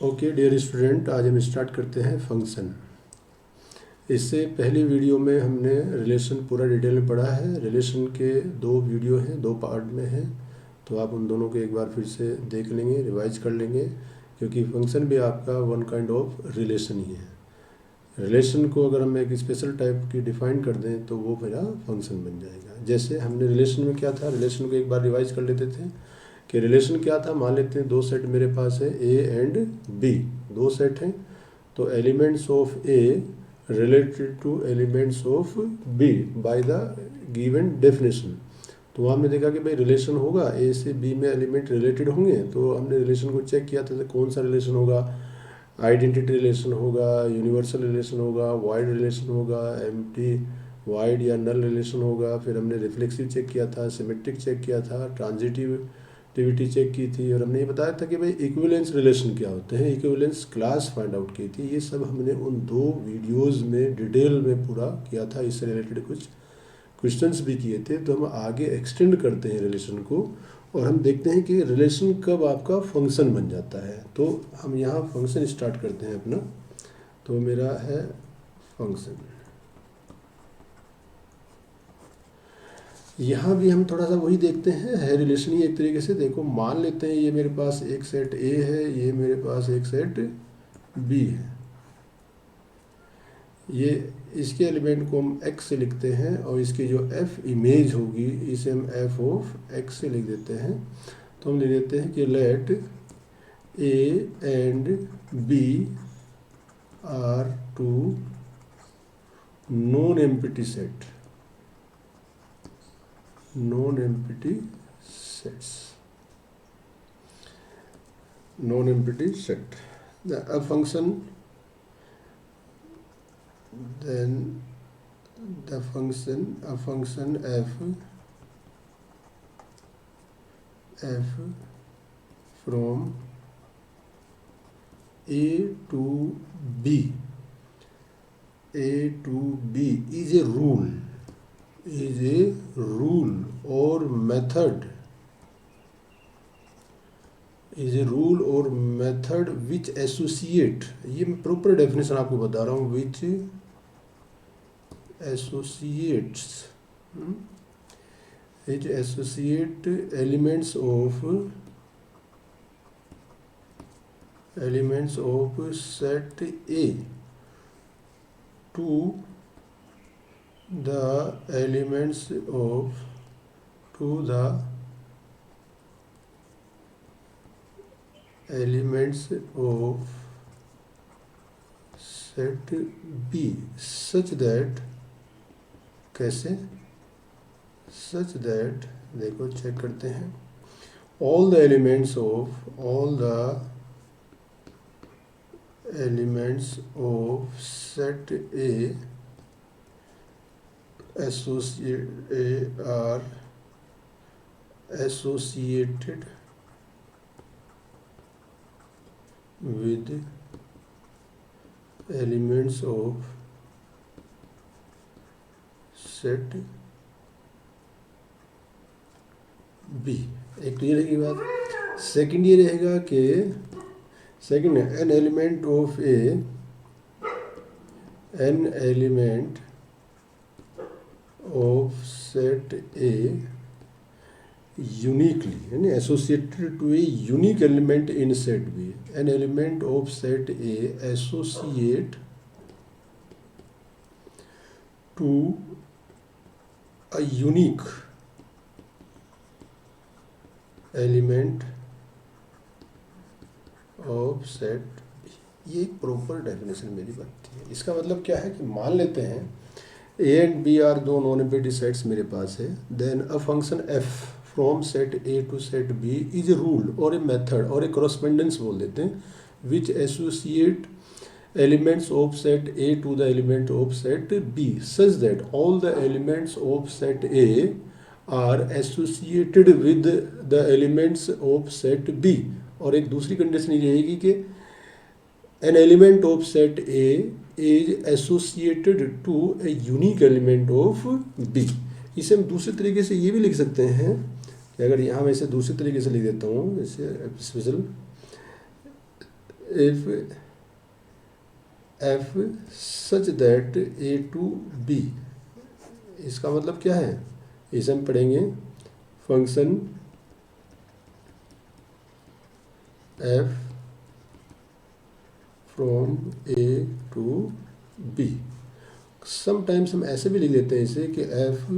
Okay dear student, आज हम start करते हैं फंक्शन। इससे पहली वीडियो में हमने रिलेशन पूरा डिटेल में पढ़ा है। रिलेशन के दो वीडियो हैं, दो पार्ट में हैं, तो आप उन दोनों को एक बार फिर से देख लेंगे, रिवाइज कर लेंगे, क्योंकि फंक्शन भी आपका वन काइंड ऑफ रिलेशन ही है। रिलेशन को अगर हम एक स्पेशल टाइप की डिफाइन कर दें तो वो मेरा फंक्शन बन जाएगा। जैसे हमने रिलेशन में क्या था, रिलेशन को एक बार रिवाइज कर लेते थे कि रिलेशन क्या था। मान लेते हैं दो सेट मेरे पास है, ए एंड बी, दो सेट हैं, तो elements of A related to elements of B by the given definition. तो हमने देखा कि भाई रिलेशन होगा, ए से बी में एलिमेंट रिलेटेड होंगे, तो हमने रिलेशन को चेक किया था कौन सा रिलेशन होगा। आइडेंटिटी रिलेशन होगा, यूनिवर्सल रिलेशन होगा, वाइड रिलेशन होगा, एम्प्टी वाइड या नल रिलेशन होगा। फिर हमने रिफ्लेक्सिव चेक किया था, सिमेट्रिक चेक किया था, ट्रांजिटिविटी चेक की थी, और हमने ये बताया था कि भाई इक्विवेलेंस रिलेशन क्या होते हैं, इक्विवेलेंस क्लास फाइंड आउट की थी। ये सब हमने उन दो वीडियोस में डिटेल में पूरा किया था। इससे रिलेटेड कुछ क्वेश्चंस भी किए थे। तो हम आगे एक्सटेंड करते हैं रिलेशन को, और हम देखते हैं कि रिलेशन कब आपका फंक्शन बन जाता है। तो हम यहाँ फंक्शन स्टार्ट करते हैं अपना। तो मेरा है फंक्शन। यहाँ भी हम थोड़ा सा वही देखते हैं, है रिलेशन ही एक तरीके से। देखो मान लेते हैं ये मेरे पास एक सेट ए है, ये मेरे पास एक सेट बी है। ये इसके एलिमेंट को हम x से लिखते हैं, और इसकी जो f इमेज होगी इसे हम f ऑफ x से लिख देते हैं। तो हम लिख देते हैं कि let a and b are two non empty set, non empty sets, non empty set. A function, then the function, a function f from a to b, a to b is a rule, is a rule or method, is a rule or method which associate, ये मैं proper definition आपको बता रहा हूँ, which associates, it associate elements of set A to the elements of set B such that, कैसे, such that, देखो check करते हैं, all the elements of set A are associated with elements of set B. एक तो ये रहेगी बात। Second ये रहेगा कि second an element of A, an element of set A uniquely, यानी associated to a unique element in set B. An element of set A associate to a unique element of set। ये एक proper definition मेरी बनती है। इसका मतलब क्या है कि मान लेते हैं a एंड b आर दो नॉन एम्प्टी सेट्स मेरे पास है, then a function f from set a to set b is a rule और ए मेथड और ए कॉरस्पोंडेंस बोल देते हैं, which associate elements of set A to the element of set B such that all the elements of set A are associated with the elements of set B। और एक दूसरी condition ये रहेगी कि an element of set A is associated to a unique element of B। इसे हम दूसरे तरीके से ये भी लिख सकते हैं कि अगर यहाँ मैं इसे दूसरे तरीके से लिख देता हूँ, जैसे special if F such that A to B, इसका मतलब क्या है, इसे हम पढ़ेंगे function F from A to B. Sometimes हम ऐसे भी लिख देते हैं इसे कि एफ,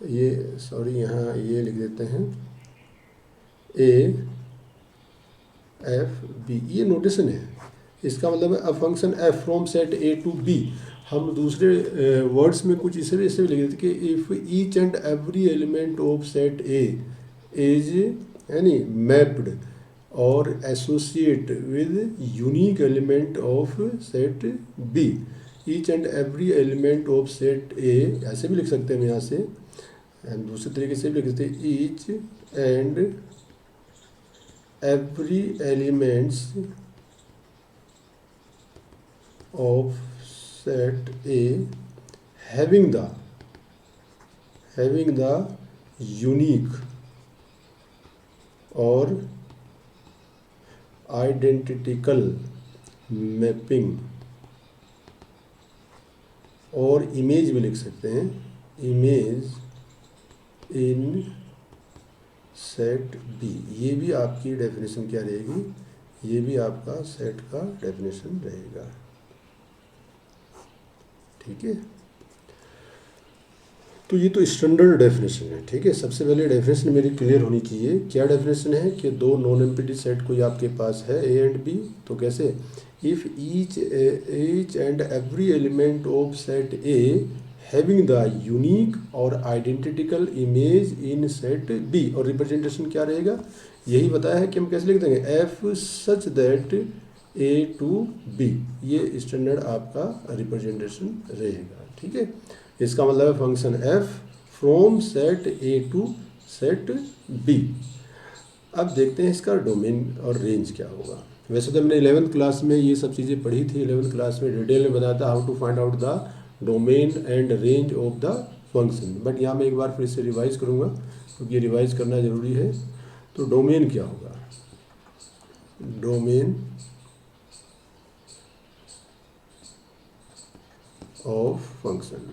ये सॉरी यहाँ ये लिख देते हैं ए एफ बी, ये नोटेशन है। इसका मतलब है a function F from set A to B. हम दूसरे वर्ड्स में कुछ इसे भी लिख देते कि if each and every element of set A is यानी मैप्ड और associate with unique element of set B. Each and every element of set A, ऐसे भी लिख सकते हैं हम यहाँ से, दूसरे तरीके से भी लिख सकते हैं each and every elements of set A having the unique or identical mapping, और इमेज भी लिख सकते हैं, इमेज इन सेट बी। ये भी आपकी डेफिनेशन क्या रहेगी, ये भी आपका सेट का डेफिनेशन रहेगा। ठीक है, तो ये तो स्टैंडर्ड डेफिनेशन है। ठीक है, सबसे पहले डेफिनेशन मेरी क्लियर होनी चाहिए। क्या डेफिनेशन है कि दो नॉन एम्प्टी सेट कोई आपके पास है ए एंड बी, तो कैसे, if each and every element of set A having the unique और identical image in set B, और रिप्रेजेंटेशन क्या रहेगा, यही बताया है कि हम कैसे लिख देंगे, F such that A to B, ये स्टैंडर्ड आपका रिप्रेजेंटेशन रहेगा। ठीक है, इसका मतलब है function F from set A to set B. अब देखते हैं इसका डोमेन और रेंज क्या होगा। वैसे तो हमने 11th क्लास में ये सब चीज़ें पढ़ी थी, 11th क्लास में डिटेल में बताया था how to find out the domain and range of the function, but यहाँ मैं एक बार फिर से रिवाइज करूँगा क्योंकि ये रिवाइज करना ज़रूरी है। तो डोमेन क्या होगा, डोमेन ऑफ फंक्शन,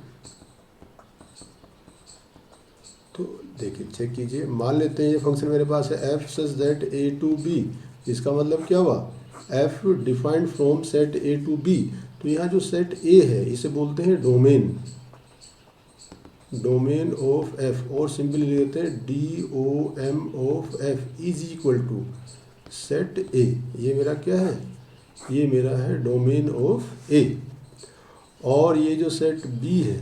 तो देखिए चेक कीजिए, मान लेते हैं ये फंक्शन मेरे पास है F such that A to B. इसका मतलब क्या हुआ, F defined from set A to B. तो यहाँ जो सेट ए है इसे बोलते हैं डोमेन, डोमेन ऑफ एफ, और सिंपली लिख देते हैं D O M of F is equal to set A. ये मेरा क्या है, ये मेरा है डोमेन ऑफ ए। और ये जो सेट बी है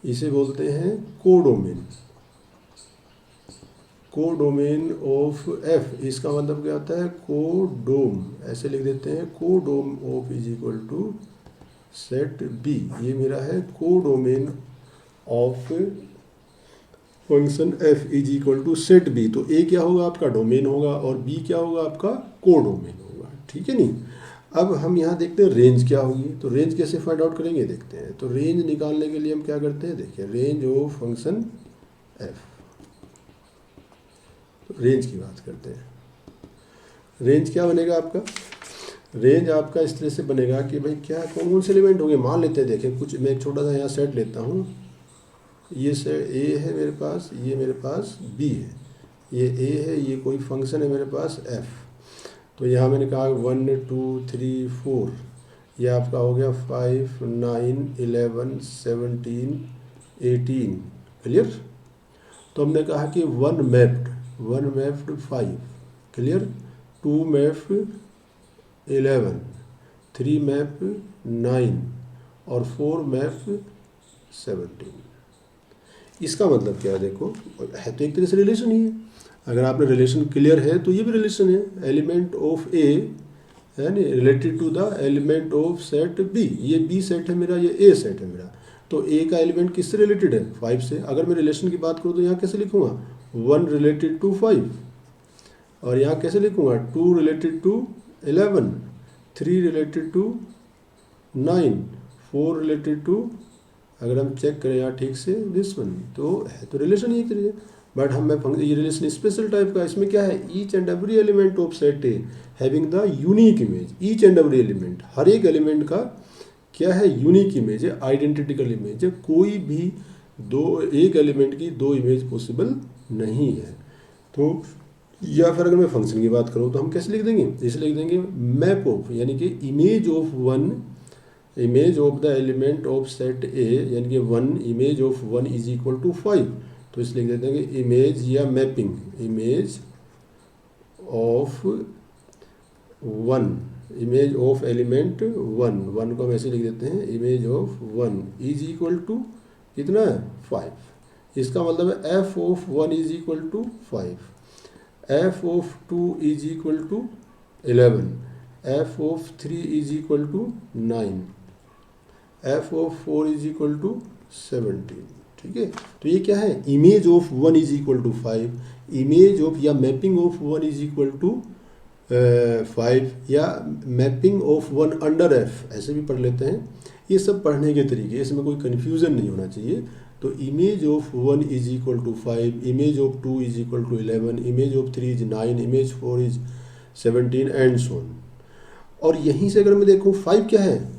इसे बोलते हैं कोडोमेन, कोडोमेन ऑफ एफ। इसका मतलब क्या होता है, कोडोम, ऐसे लिख देते हैं codomain of is equal to set B. ये मेरा है codomain of function F is equal to set B. तो ए क्या होगा आपका, डोमेन होगा, और बी क्या होगा आपका, कोडोमेन होगा। ठीक है नहीं, अब हम यहाँ देखते हैं रेंज क्या होगी। तो रेंज कैसे फाइंड आउट करेंगे देखते हैं। तो रेंज निकालने के लिए हम क्या करते हैं, देखिए रेंज ऑफ फंक्शन एफ, तो रेंज की बात करते हैं। रेंज क्या बनेगा आपका, रेंज आपका इस तरह से बनेगा कि भाई क्या कौन कौन से एलिमेंट होंगे, मान लेते हैं, देखें कुछ मैं एक छोटा सा यहाँ सेट लेता हूँ। ये सेट ए है मेरे पास, ये मेरे पास बी है, ये ए है, ये कोई फंक्शन है मेरे पास एफ। तो यहाँ मैंने कहा 1 2 3 4, ये आपका हो गया 5 9 11 17 18, क्लियर। तो हमने कहा कि 1 मैप्ड 5, क्लियर, 2 मैप्ड 11, 3 मैप्ड 9 और 4 मैप्ड 17। इसका मतलब क्या है, देखो है तो एक तरह से रिलेशन ही है। अगर आपने रिलेशन क्लियर है तो ये भी रिलेशन है, एलिमेंट ऑफ ए है नी related to the element of set B. ये बी सेट है मेरा, ये ए सेट है मेरा, तो ए का एलिमेंट किससे रिलेटेड है, 5 से। अगर मैं रिलेशन की बात करूँ तो यहाँ कैसे लिखूँगा, 1 रिलेटेड टू 5, और यहाँ कैसे लिखूँगा 2 related to 11, 3 related to 9, 4 related to, अगर हम चेक करें यहाँ ठीक से दिस वन, तो है तो रिलेशन ही एक तरीके। बट ये रिलेशन स्पेशल टाइप का, इसमें क्या है, each and every element of set A having the unique image, each and every element, हर एक एलिमेंट का क्या है, यूनिक इमेज है, आइडेंटिटिकल इमेज है, कोई भी एक एलिमेंट की दो इमेज पॉसिबल नहीं है। तो या फिर अगर मैं फंक्शन की बात करूँ तो हम कैसे लिख देंगे, इसे लिख देंगे मैप ऑफ, यानी कि image of the element of set A, यानी कि one image of one is equal to 5। तो इसलिए लिख देंगे इमेज या mapping, image of one, image of element one को हम ऐसे लिख देते हैं, image of one is equal to कितना है, 5। इसका मतलब है F of one is equal to 5, F of two is equal to 11, F of three is equal to 9, F of 4 is equal to 17। ठीक है, तो ये क्या है, image of one is equal to 5, image of या mapping of one is equal to 5, या mapping of one under F, ऐसे भी पढ़ लेते हैं। ये सब पढ़ने के तरीके, इसमें कोई कन्फ्यूज़न नहीं होना चाहिए। तो image of one is equal to 5, image of two is equal to 11, image of three is 9, image 4 is 17 and so on. और यहीं से अगर मैं देखूँ 5 क्या है,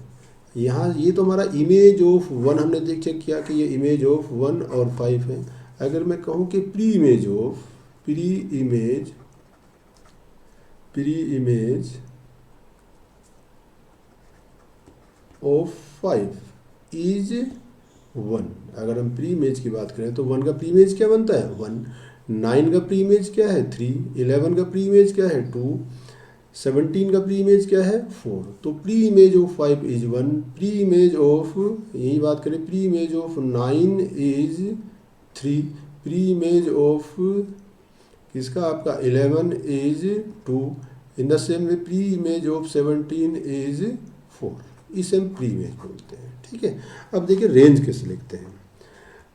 यहाँ ये तो हमारा इमेज ऑफ वन, हमने चेक किया कि ये इमेज ऑफ 1 और 5 है। अगर मैं कहूँ कि प्री इमेज ऑफ 5 इज 1, अगर हम प्री इमेज की बात करें तो 1 का प्री इमेज क्या बनता है, 1, 9 का प्री इमेज क्या है, 3, 11 का प्री इमेज क्या है, 2, 17 का प्री इमेज क्या है, 4। तो pre image of 5 is 1, pre image of, यही बात करें, pre image of 9 is 3, pre image of किसका, आपका 11 is 2, in the same way pre image of 17 is 4। इसे हम प्री इमेज बोलते हैं। ठीक है, अब देखिए रेंज कैसे लिखते हैं।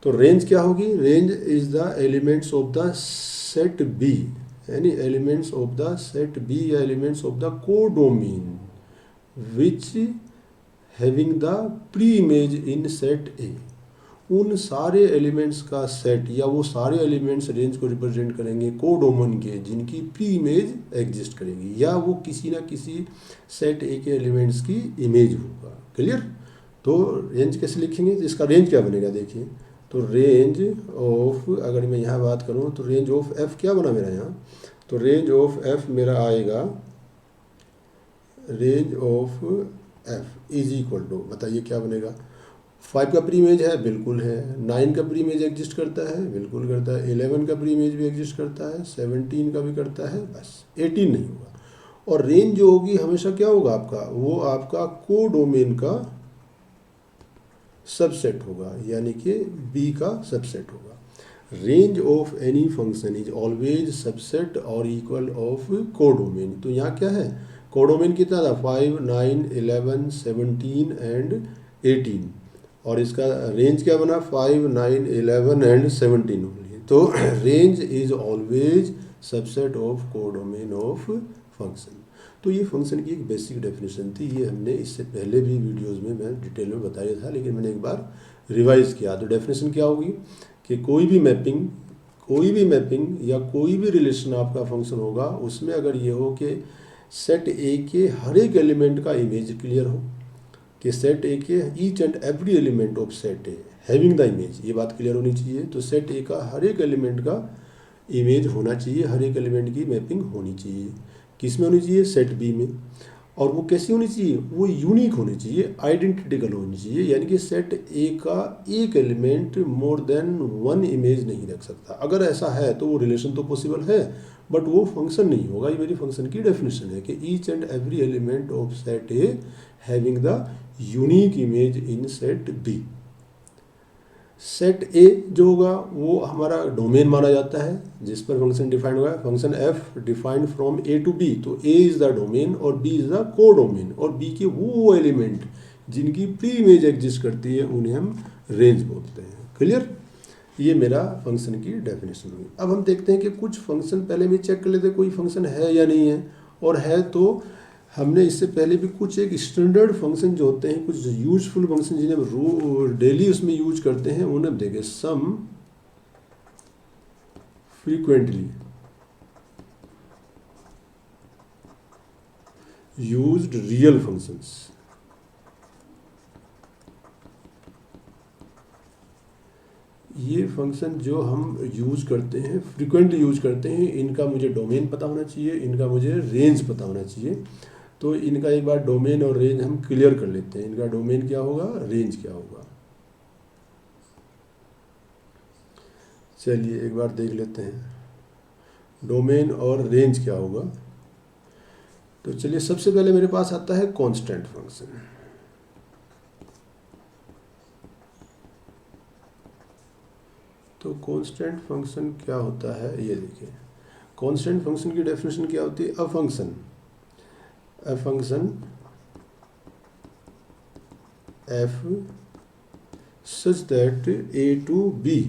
तो रेंज क्या होगी, range is the elements of the set B, यानी elements of the set B या elements of the codomain which having the pre image in set A. उन सारे एलिमेंट्स का सेट या वो सारे एलिमेंट्स रेंज को रिप्रेजेंट करेंगे कोडोमेन के, जिनकी प्री इमेज एग्जिस्ट करेगी, या वो किसी ना किसी सेट ए के एलिमेंट्स की इमेज होगा। क्लियर। तो रेंज कैसे लिखेंगे, इसका रेंज क्या बनेगा, देखिए। तो रेंज ऑफ, अगर मैं यहाँ बात करूँ तो रेंज ऑफ एफ क्या बना मेरा यहाँ, तो रेंज ऑफ एफ मेरा आएगा, range of F is equal to, बताइए क्या बनेगा, 5 का प्री इमेज है, बिल्कुल है, 9 का प्री इमेज एग्जिस्ट करता है, बिल्कुल करता है, 11 का प्री इमेज भी एग्जिस्ट करता है, 17 का भी करता है, बस 18 नहीं होगा। और रेंज जो होगी हमेशा क्या होगा आपका, वो आपका कोडोमेन का सबसेट होगा, यानी कि बी का सबसेट होगा। Range of any function is always subset और इक्वल ऑफ कोडोमेन। तो यहाँ क्या है, कोडोमेन कितना था, 5, 9, 11, 17 एंड 18, और इसका रेंज क्या बना, 5, 9, 11 एंड 17 ओनली। तो range is always subset of codomain of function. तो ये फंक्शन की एक बेसिक डेफिनेशन थी, ये हमने इससे पहले भी वीडियोस में मैं डिटेल में बताया था, लेकिन मैंने एक बार रिवाइज किया। तो डेफिनेशन क्या होगी कि कोई भी मैपिंग या कोई भी रिलेशन आपका फंक्शन होगा, उसमें अगर ये हो कि सेट ए के हर एक एलिमेंट का इमेज क्लियर हो, कि सेट ए के each and every element of set A having the image, ये बात क्लियर होनी चाहिए। तो सेट ए का हर एक एलिमेंट का इमेज होना चाहिए, हर एक एलिमेंट की मैपिंग होनी चाहिए। किस में होनी चाहिए, सेट बी में। और वो कैसी होनी चाहिए, वो यूनिक होनी चाहिए, आइडेंटिटिकल होनी चाहिए, यानी कि सेट ए का एक एलिमेंट मोर देन 1 इमेज नहीं रख सकता। अगर ऐसा है तो वो रिलेशन तो पॉसिबल है, बट वो फंक्शन नहीं होगा। ये मेरी फंक्शन की डेफिनेशन है कि each and every element of set A having the unique image in set B. Set A जो होगा वो हमारा डोमेन माना जाता है, जिस पर फंक्शन डिफाइंड होगा, function F defined from A to B. तो ए इज द डोमेन और B is the codomain, और बी के वो एलिमेंट जिनकी प्री इमेज एग्जिस्ट करती है उन्हें हम रेंज बोलते हैं। क्लियर। ये मेरा फंक्शन की डेफिनेशन हुई। अब हम देखते हैं कि कुछ फंक्शन, पहले भी चेक कर लेते हैं कोई फंक्शन है या नहीं है, और है तो हमने इससे पहले भी कुछ एक स्टैंडर्ड फंक्शन जो होते हैं, कुछ यूजफुल फंक्शन जिन्हें हम डेली उसमें यूज करते हैं, उन्हें देखें। सम frequently used real functions। ये फंक्शन जो हम यूज़ करते हैं, फ्रिक्वेंटली यूज करते हैं, इनका मुझे डोमेन पता होना चाहिए, इनका मुझे रेंज पता होना चाहिए। तो इनका एक बार डोमेन और रेंज हम क्लियर कर लेते हैं। इनका डोमेन क्या होगा, रेंज क्या होगा। चलिए एक बार देख लेते हैं डोमेन और रेंज क्या होगा। तो चलिए सबसे पहले मेरे पास आता है कांस्टेंट फंक्शन। तो कांस्टेंट फंक्शन क्या होता है, ये देखिए। कांस्टेंट फंक्शन की डेफिनेशन क्या होती है, a function F such that A to B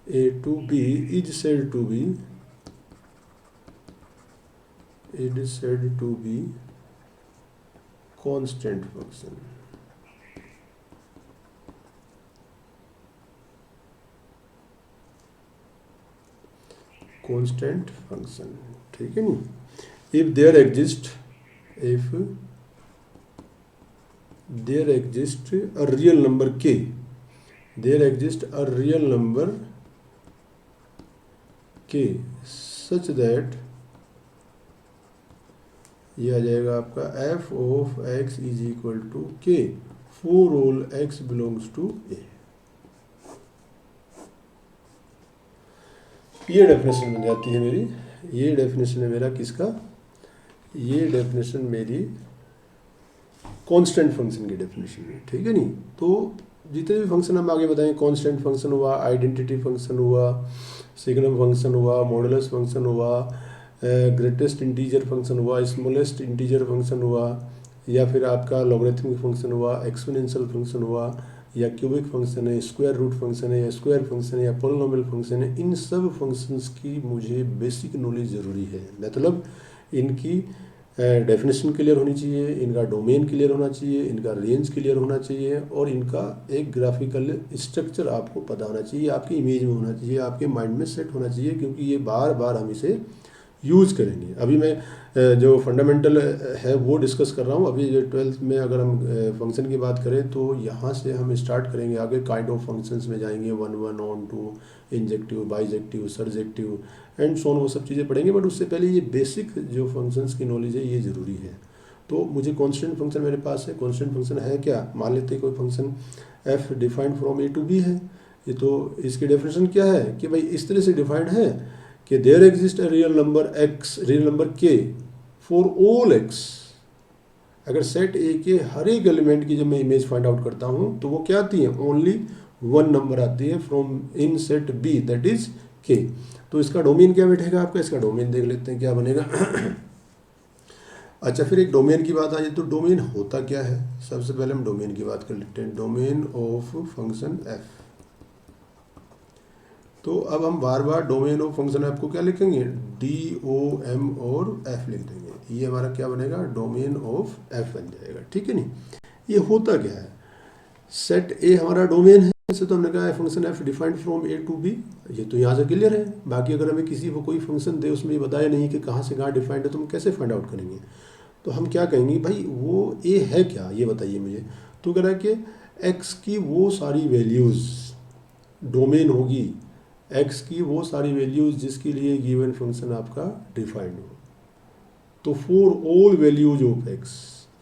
is said to be constant function। Constant function, ठीक है नी। If there exist a real number K, there exist a real number K such that, ये आ जाएगा आपका F of x is equal to K for all X belongs to A. ये definition बन जाती है मेरी। ये डेफिनेशन है मेरा किसका, ये डेफिनेशन मेरी कांस्टेंट फंक्शन की डेफिनेशन है, ठीक है नी। तो जितने भी फंक्शन हम आगे बताएंगे, कांस्टेंट फंक्शन हुआ, आइडेंटिटी फंक्शन हुआ, सिग्नम फंक्शन हुआ, मॉडुलस फंक्शन हुआ, ग्रेटेस्ट इंटीजर फंक्शन हुआ, स्मॉलेस्ट इंटीजर फंक्शन हुआ, या फिर आपका लॉगरिथमिक फंक्शन हुआ, एक्सपोनेंशियल फंक्शन हुआ, या क्यूबिक फंक्शन है, स्क्वायर रूट फंक्शन है, या स्क्वायर फंक्शन है, या पोलिनोमियल फंक्शन है, इन सब फंक्शंस की मुझे बेसिक नॉलेज ज़रूरी है। मतलब इनकी डेफिनेशन क्लियर होनी चाहिए, इनका डोमेन क्लियर होना चाहिए, इनका रेंज क्लियर होना चाहिए, और इनका एक ग्राफिकल स्ट्रक्चर आपको पता होना चाहिए, आपकी इमेज में होना चाहिए, आपके माइंड में सेट होना चाहिए, क्योंकि ये बार बार हम इसे यूज़ करेंगे। अभी मैं जो फंडामेंटल है वो डिस्कस कर रहा हूँ। अभी जो 12th में अगर हम फंक्शन की बात करें तो यहाँ से हम स्टार्ट करेंगे, आगे काइंड ऑफ फंक्शंस में जाएंगे, 1 1 ऑन 2, इंजेक्टिव, बाइजेक्टिव, सरजेक्टिव एंड सोन, वो सब चीज़ें पढ़ेंगे। बट उससे पहले ये बेसिक जो फंक्शंस की नॉलेज है ये ज़रूरी है। तो मुझे कॉन्स्टेंट फंक्शन मेरे पास है। कॉन्स्टेंट फंक्शन है क्या, मान लेते हैं कोई function F defined from A to B है। ये तो इसकी डेफिनेशन क्या है कि भाई इस तरह से डिफाइंड है कि there exist a real number x, real number के फॉर ऑल एक्स। अगर सेट ए के हर एक एलिमेंट की जब मैं इमेज फाइंड आउट करता हूँ तो वो क्या आती है, ओनली 1 नंबर आती है from in set B, that is K. तो इसका डोमेन क्या बैठेगा आपका, इसका डोमेन देख लेते हैं क्या बनेगा। अच्छा, फिर एक डोमेन की बात आ जाए तो डोमेन होता क्या है। सबसे पहले हम डोमेन की बात कर लेते हैं, डोमेन ऑफ फंक्शन एफ। तो अब हम बार बार डोमेन ऑफ फंक्शन एफ को क्या लिखेंगे, DOM और एफ लिख देंगे। ये हमारा क्या बनेगा, डोमेन ऑफ एफ बन जाएगा, ठीक है नहीं। ये होता क्या है, सेट ए हमारा डोमेन है, जैसे तो हमने कहा है function F defined from A to B, ये तो यहाँ से क्लियर है। बाकी अगर हमें किसी को कोई फंक्शन दे उसमें ये बताया नहीं कि कहाँ से कहाँ डिफाइंड है तो हम कैसे फाइंड आउट करेंगे। तो हम क्या कहेंगे, भाई वो ए है क्या, ये बताइए मुझे। तो कह रहा है कि एक्स की वो सारी वैल्यूज़, डोमेन होगी एक्स की वो सारी वैल्यूज़ जिसके लिए गिवन फंक्शन आपका डिफाइंड हो। तो for all values of x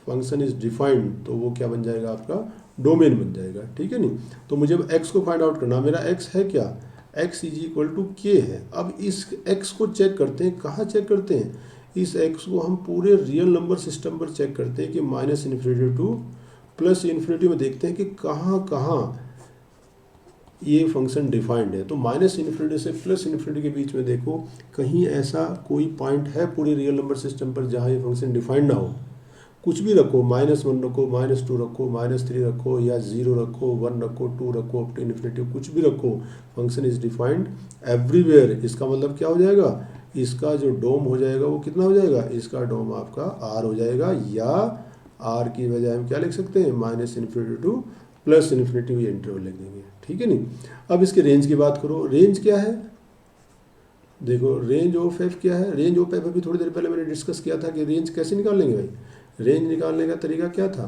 function is defined, तो वो क्या बन जाएगा, आपका डोमेन बन जाएगा, ठीक है नहीं। तो मुझे अब एक्स को फाइंड आउट करना, मेरा एक्स है क्या, एक्स इज इक्वल टू के है। अब इस एक्स को चेक करते हैं, कहाँ चेक करते हैं, इस एक्स को हम पूरे रियल नंबर सिस्टम पर चेक करते हैं कि -∞ टू +∞ में देखते हैं कि कहाँ कहाँ ये फंक्शन डिफाइंड है। तो -∞ से +∞ के बीच में देखो, कहीं ऐसा कोई पॉइंट है पूरे रियल नंबर सिस्टम पर जहाँ ये फंक्शन डिफाइंड ना हो। कुछ भी रखो, -1 रखो, -2 रखो, -3 रखो, या 0 रखो, 1 रखो, 2 रखो, अप टू इन्फिनिटी, कुछ भी रखो, फंक्शन इज डिफाइंड एवरीवेयर। इसका मतलब क्या हो जाएगा, इसका जो डोम हो जाएगा वो कितना हो जाएगा, इसका डोम आपका R हो जाएगा, या R की बजाय हम क्या लिख सकते हैं, -∞ टू प्लस इन्फिनिटी हुई इंटरवल लिख देंगे, ठीक है नहीं। अब इसके रेंज की बात करो, रेंज क्या है, देखो रेंज ऑफ एफ क्या है, रेंज ऑफ एफ अभी थोड़ी देर पहले मैंने डिस्कस किया था कि रेंज कैसे निकाल लेंगे भाई। रेंज निकालने का तरीका क्या था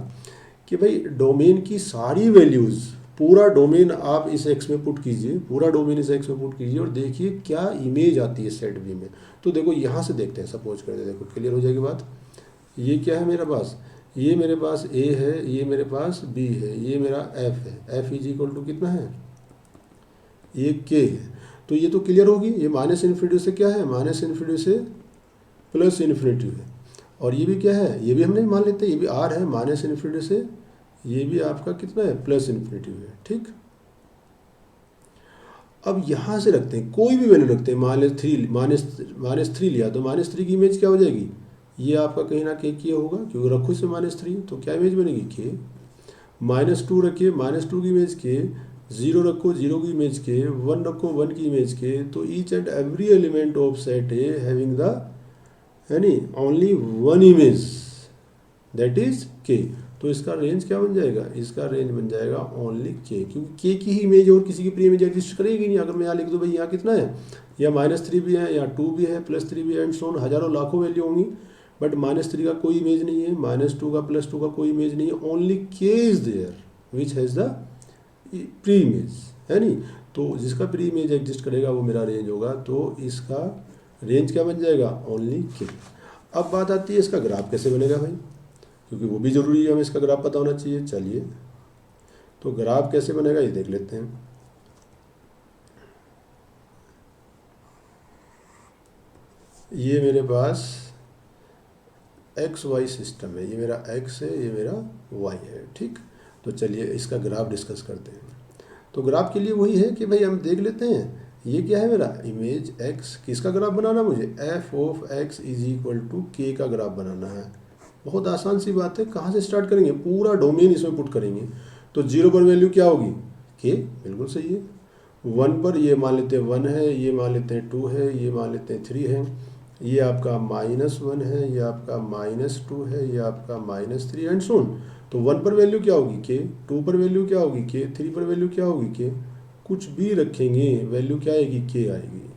कि भाई डोमेन की सारी वैल्यूज़, पूरा डोमेन आप इस एक्स में पुट कीजिए, पूरा डोमेन इस एक्स में पुट कीजिए और देखिए क्या इमेज आती है सेट बी में। तो देखो यहाँ से देखते हैं, सपोज करते हैं, देखो क्लियर हो जाएगी बात। ये क्या है मेरे पास, ये मेरे पास ए है, ये मेरे पास बी है, ये मेरा एफ है, एफ इज इक्वल टू कितना है, ये के है। तो ये तो क्लियर होगी, ये माइनस इन्फिनिटी से क्या है, माइनस इन्फिनिटी से प्लस इन्फिनिटी है। और ये भी क्या है, ये भी हमने मान लेते हैं, ये भी आर है, माइनस इन्फिनिटी से ये भी आपका कितना है, प्लस इन्फिनिटी है, ठीक। अब यहाँ से रखते हैं, कोई भी वैल्यू रखते हैं, माइनस थ्री लिया तो माइनस थ्री की इमेज क्या हो जाएगी, ये आपका कहीं ना कहीं के होगा, क्योंकि रखो इसमें माइनस थ्री, तो क्या इमेज बनेगी के। माइनस टू रखिए, माइनस टू की इमेज के, जीरो रखो जीरो की इमेज के, वन रखो वन की इमेज के। तो each and every element of set A having the यानी only one image that is K. तो इसका रेंज क्या बन जाएगा, इसका रेंज बन जाएगा ओनली के, क्योंकि के की ही इमेज और किसी की प्री इमेज एग्जिस्ट करेगी नहीं। अगर मैं यहाँ लिख दूँ भाई यहाँ कितना है, या माइनस थ्री भी है, या टू भी है, प्लस थ्री भी है, एंड सोन हजारों लाखों वैल्यू होंगी, बट माइनस थ्री का कोई इमेज नहीं है, माइनस टू का प्लस टू का कोई इमेज नहीं है, only K is there which has the pre image, है नहीं। तो जिसका प्री इमेज एग्जिस्ट करेगा वो मेरा रेंज होगा, तो इसका रेंज क्या बन जाएगा, ओनली के। अब बात आती है इसका ग्राफ कैसे बनेगा भाई, क्योंकि वो भी ज़रूरी है, हमें इसका ग्राफ पता होना चाहिए। चलिए तो ग्राफ कैसे बनेगा ये देख लेते हैं। ये मेरे पास एक्स वाई सिस्टम है, ये मेरा एक्स है, ये मेरा वाई है, ठीक। तो चलिए इसका ग्राफ डिस्कस करते हैं। तो ग्राफ के लिए वही है कि भाई हम देख लेते हैं, ये क्या है मेरा इमेज एक्स, किसका ग्राफ बनाना, मुझे F of x is equal to K का ग्राफ बनाना है। बहुत आसान सी बात है, कहाँ से स्टार्ट करेंगे, पूरा डोमेन इसमें पुट करेंगे। तो जीरो पर वैल्यू क्या होगी, के, बिल्कुल सही है। वन पर ये मान लेते हैं वन है, ये मान लेते हैं टू है, ये मान लेते हैं थ्री है, ये आपका माइनस वन है, ये आपका माइनस टू है, ये आपका माइनस थ्री एंड सोन। तो वन पर वैल्यू क्या होगी के, टू पर वैल्यू क्या होगी के, थ्री पर वैल्यू क्या होगी के, कुछ भी रखेंगे वैल्यू क्या आएगी, के आएगी।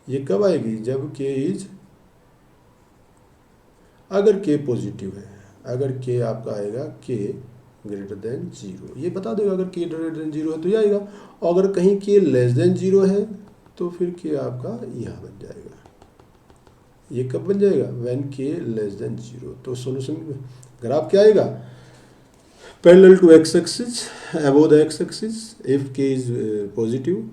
ये कब आएगी, जब के इज, अगर के पॉजिटिव है, अगर के आपका आएगा के ग्रेटर देन जीरो, ये बता देगा अगर के ग्रेटर देन जीरो है तो ये आएगा। और अगर कहीं के लेस देन जीरो है तो फिर के आपका यहाँ बन जाएगा। ये कब बन जाएगा, when K less than zero. तो सॉल्यूशन ग्राफ क्या आएगा, parallel to x axis, above the x axis if K is positive,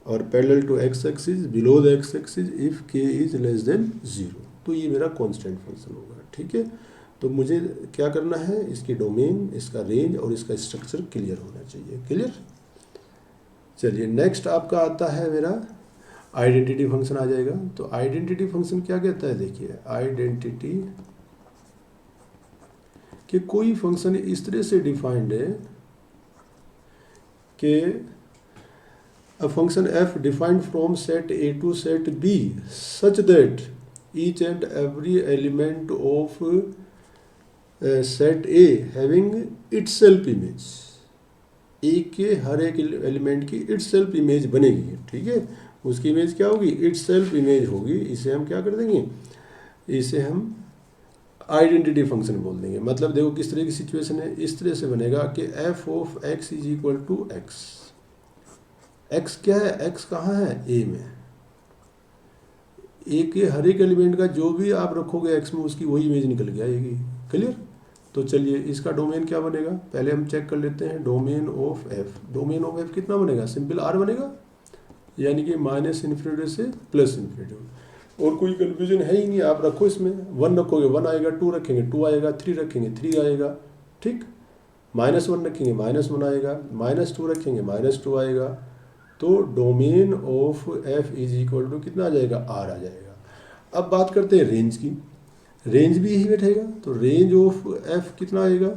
और parallel to x axis below the x axis if K is less than zero. तो ये मेरा constant function होगा, ठीक है। तो मुझे क्या करना है, इसकी डोमेन, इसका रेंज और इसका स्ट्रक्चर क्लियर होना चाहिए, क्लियर। चलिए नेक्स्ट आपका आता है मेरा आइडेंटिटी फंक्शन आ जाएगा। तो आइडेंटिटी फंक्शन क्या कहता है, देखिए आइडेंटिटी कि कोई फंक्शन इस तरह से डिफाइंड है कि a function f defined from set a to set b such that each and every element of set a having itself image, a के हर एक एलिमेंट की itself इमेज बनेगी, ठीक है। उसकी इमेज क्या होगी, itself इमेज होगी। इसे हम क्या कर देंगे, इसे हम आइडेंटिटी फंक्शन बोल देंगे। मतलब देखो किस तरह की सिचुएशन है, इस तरह से बनेगा कि f of x is equal to x. X क्या है, एक्स कहाँ है, ए में। ए के हर एक एलिमेंट का जो भी आप रखोगे एक्स में उसकी वही इमेज निकल के आएगी, क्लियर। तो चलिए इसका डोमेन क्या बनेगा, पहले हम चेक कर लेते हैं domain of F. Domain of F कितना बनेगा, सिंपल आर बनेगा, यानी कि माइनस इन्फिनिटी से प्लस इन्फिनिटी। और कोई कन्फ्यूजन है ही नहीं, आप रखो इसमें, वन रखोगे वन आएगा, टू रखेंगे टू आएगा, थ्री रखेंगे थ्री आएगा, ठीक। माइनस वन रखेंगे माइनस वन आएगा, माइनस टू रखेंगे माइनस टू आएगा। तो domain of F is equal to कितना आ जाएगा, आर आ जाएगा। अब बात करते हैं रेंज की, रेंज भी यही बैठेगा। तो रेंज ऑफ एफ कितना आएगा,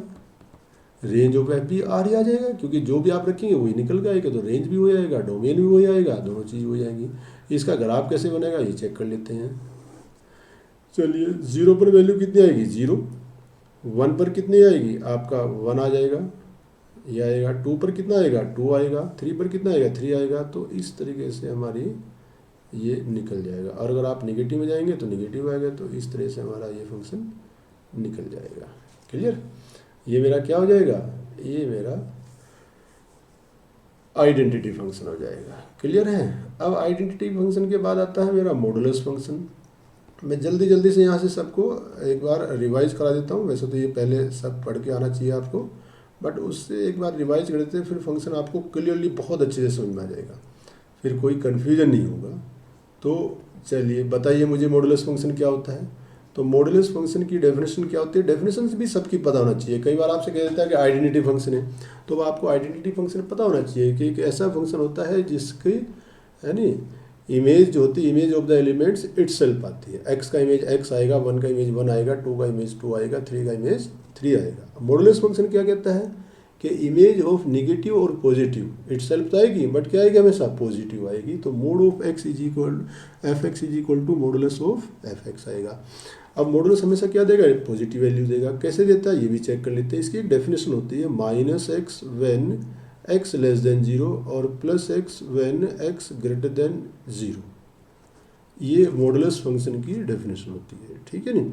रेंज ऑफ एफ भी आर ही आ जाएगा, क्योंकि जो भी आप रखेंगे वही निकल के आएगा। तो रेंज भी हो जाएगा, डोमेन भी वही आएगा, दोनों चीज़ हो जाएंगी। इसका ग्राफ कैसे बनेगा ये चेक कर लेते हैं। चलिए जीरो पर वैल्यू कितनी आएगी, जीरो। वन पर कितनी आएगी, आपका वन आ जाएगा, ये आएगा, 2 पर कितना आएगा 2 आएगा, 3 पर कितना आएगा 3 आएगा। तो इस तरीके से हमारी ये निकल जाएगा। और अगर आप नेगेटिव में जाएंगे तो नेगेटिव आएगा। तो इस तरह से हमारा ये फंक्शन निकल जाएगा। क्लियर? ये मेरा क्या हो जाएगा, ये मेरा आइडेंटिटी फंक्शन हो जाएगा। क्लियर है? अब आइडेंटिटी फंक्शन के बाद आता है मेरा मॉडुलस फंक्शन। मैं जल्दी जल्दी से यहाँ से सबको एक बार रिवाइज करा देता हूँ। वैसे तो ये पहले सब पढ़ के आना चाहिए आपको, बट उससे एक बार रिवाइज कर देते हैं, फिर फंक्शन आपको क्लियरली बहुत अच्छे से समझ में आ जाएगा, फिर कोई कन्फ्यूजन नहीं होगा। तो चलिए बताइए मुझे मॉडुलस फंक्शन क्या होता है। तो मॉडुलस फंक्शन की डेफिनेशन क्या होती है, डेफिनेशन भी सबकी पता होना चाहिए। कई बार आपसे कह देता है कि आइडेंटिटी फंक्शन है, तो आपको आइडेंटिटी फंक्शन पता होना चाहिए कि एक ऐसा फंक्शन होता है जिसकी है नी इमेज जो होती है, image of the elements itself आती है। एक्स का इमेज एक्स आएगा, 1 का इमेज 1 आएगा, 2 का इमेज 2 आएगा, 3 का इमेज 3 आएगा। मॉडुलस फंक्शन क्या कहता है कि इमेज ऑफ निगेटिव और पॉजिटिव इटसेल्फ आएगी, बट क्या आएगी हमेशा पॉजिटिव आएगी। तो mod of x is equal F x is equal to modulus of F x आएगा। अब मॉडुलस हमेशा क्या देगा, पॉजिटिव वैल्यू देगा। कैसे देता है ये भी चेक कर लेते हैं। इसकी एक डेफिनेशन होती है -x when x less than 0 और +x when x greater than 0। ये मॉडुलस फंक्शन की डेफिनेशन होती है। ठीक है नहीं?